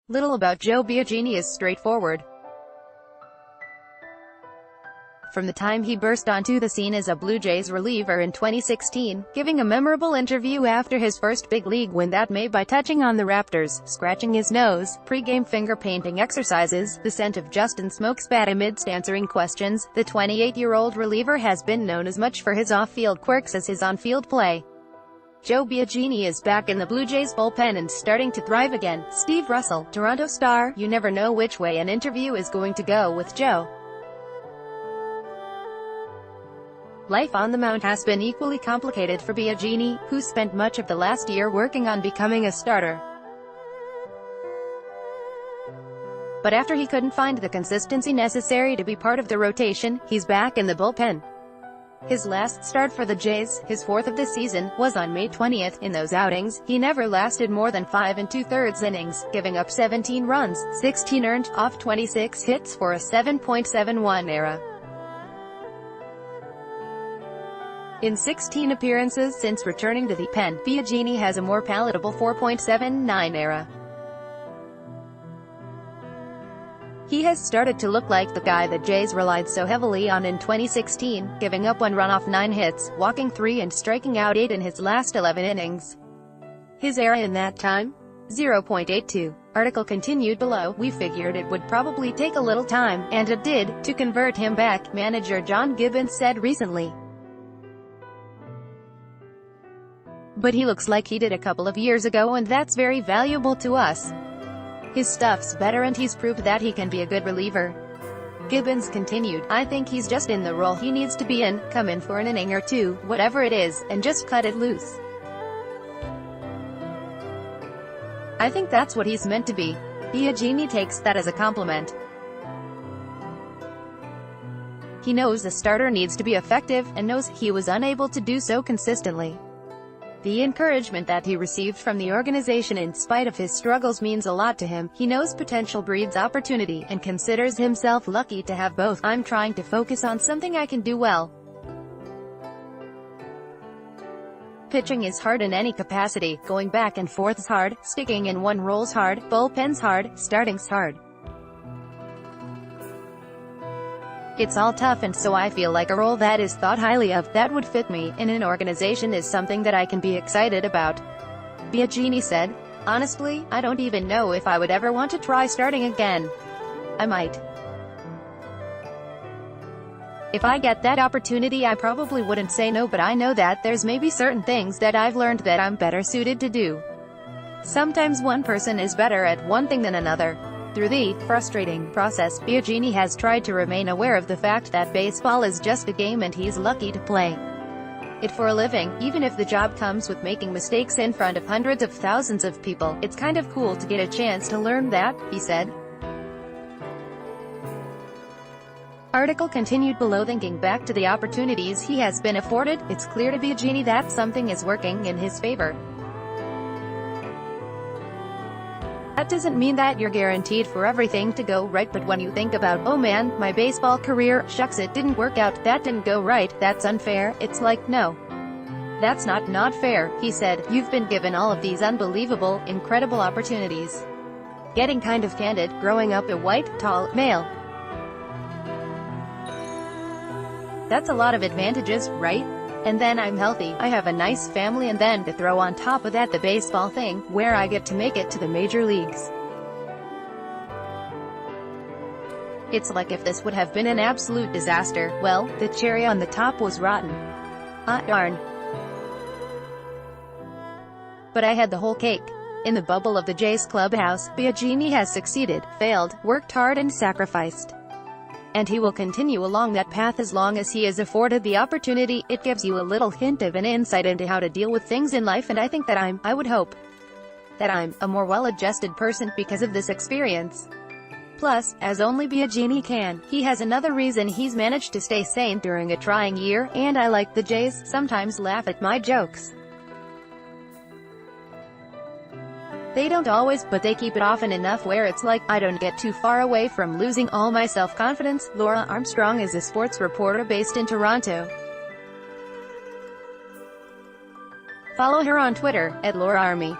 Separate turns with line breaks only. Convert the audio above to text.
Little about Joe Biagini is straightforward. From the time he burst onto the scene as a Blue Jays reliever in 2016, giving a memorable interview after his first big league win that May by touching on the Raptors, scratching his nose, pre-game finger-painting exercises, the scent of Justin Smoke's bat amidst answering questions, the 28-year-old reliever has been known as much for his off-field quirks as his on-field play. Joe Biagini is back in the Blue Jays bullpen and starting to thrive again. Steve Russell, Toronto Star. You never know which way an interview is going to go with Joe. Life on the mound has been equally complicated for Biagini, who spent much of the last year working on becoming a starter. But after he couldn't find the consistency necessary to be part of the rotation, he's back in the bullpen. His last start for the Jays, his fourth of the season, was on May 20th. In those outings, he never lasted more than 5 2/3 innings, giving up 17 runs, 16 earned, off 26 hits for a 7.71 ERA. In 16 appearances since returning to the pen, Biagini has a more palatable 4.79 ERA. He has started to look like the guy the Jays relied so heavily on in 2016, giving up 1 run off 9 hits, walking 3 and striking out 8 in his last 11 innings. His ERA in that time? 0.82. Article continued below. We figured it would probably take a little time, and it did, to convert him back, manager John Gibbons said recently. But he looks like he did a couple of years ago, and that's very valuable to us. His stuff's better and he's proved that he can be a good reliever. Gibbons continued, I think he's just in the role he needs to be in, come in for an inning or two, whatever it is, and just cut it loose. I think that's what he's meant to be. Biagini takes that as a compliment. He knows a starter needs to be effective, and knows he was unable to do so consistently. The encouragement that he received from the organization in spite of his struggles means a lot to him. He knows potential breeds opportunity, and considers himself lucky to have both. I'm trying to focus on something I can do well. Pitching is hard in any capacity, going back and forth's hard, sticking in one role's hard, bullpen's hard, starting's hard. It's all tough, and so I feel like a role that is thought highly of, that would fit me, in an organization is something that I can be excited about. Biagini said, honestly, I don't even know if I would ever want to try starting again. I might. If I get that opportunity I probably wouldn't say no, but I know that there's maybe certain things that I've learned that I'm better suited to do. Sometimes one person is better at one thing than another. Through the frustrating process, Biagini has tried to remain aware of the fact that baseball is just a game and he's lucky to play it for a living, even if the job comes with making mistakes in front of hundreds of thousands of people. It's kind of cool to get a chance to learn that, he said. Article continued below. Thinking back to the opportunities he has been afforded, it's clear to Biagini that something is working in his favor. That doesn't mean that you're guaranteed for everything to go right, but when you think about, oh man, my baseball career, shucks it didn't work out, that didn't go right, that's unfair, it's like, no. That's not fair, he said. You've been given all of these unbelievable, incredible opportunities. Getting kind of candid, growing up a white, tall, male. That's a lot of advantages, right? And then I'm healthy, I have a nice family, and then to throw on top of that the baseball thing, where I get to make it to the major leagues. It's like if this would have been an absolute disaster, well, the cherry on the top was rotten. Ah darn. But I had the whole cake. In the bubble of the Jays clubhouse, Biagini has succeeded, failed, worked hard and sacrificed. And he will continue along that path as long as he is afforded the opportunity. It gives you a little hint of an insight into how to deal with things in life, and I think that I would hope that I'm a more well-adjusted person because of this experience. Plus, as only Biagini can, he has another reason he's managed to stay sane during a trying year, and I like the Jays sometimes laugh at my jokes. They don't always, but they keep it often enough where it's like, I don't get too far away from losing all my self-confidence. Laura Armstrong is a sports reporter based in Toronto. Follow her on Twitter, @LauraArmy.